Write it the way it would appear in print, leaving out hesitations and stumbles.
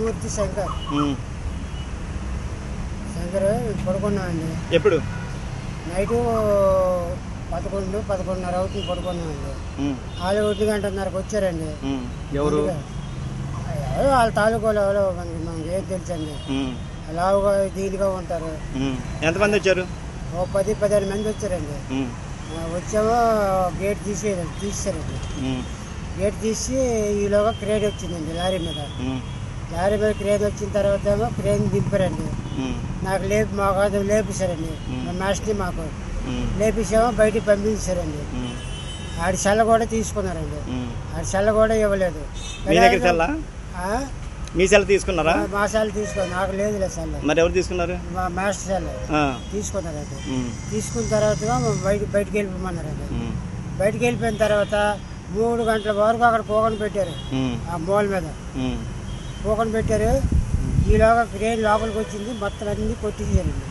గుర్తి శంకర్ పడుకున్నామండి. ఎప్పుడు? నైటు 11-11:30 అవుతుంది పడుకున్నామండి. వాళ్ళు 1 గంటన్నరకు వచ్చారండి. ఎవరు? వాళ్ళ తాలూకాలో ఎవరో మనకి ఏం తెలుసండి. అలాగా దీనిగా ఉంటారు. ఎంతమంది వచ్చారు? 10-15 మంది వచ్చారండి. వచ్చామో గేట్ తీసారండి. గేట్ తీసి ఈలోగా క్రేన్ వచ్చిందండి లారీ మీద క్రేన్ వచ్చిన తర్వాత ఏమో క్రేన్ దింపారండి. నాకు మాకు లేపేశారండి. మా మాస్టర్ని మాకు లేపేసామో బయటికి పంపించారండి. ఆడి సెల్ల కూడా తీసుకున్నారండి. ఆడి సెల్ల కూడా ఇవ్వలేదు. మీ సెల్ తీసుకున్నారా? మా సెల్ తీసుకున్నారు. నాకు లేదులే సెల్. మరి ఎవరు తీసుకున్నారు? మా మాస్టర్ సెల్ తీసుకున్నారండి. తీసుకున్న తర్వాత బయటికి వెళ్ళిపోమన్నారండి. బయటికి వెళ్ళిపోయిన తర్వాత 3 గంటల వరకు అక్కడ పోగొని పెట్టారు. ఆ మూల మీద పోగొని పెట్టారు. ఈలోగా క్రేన్ లోపలికి వచ్చింది. మొత్తం అన్ని కొట్టించారండి.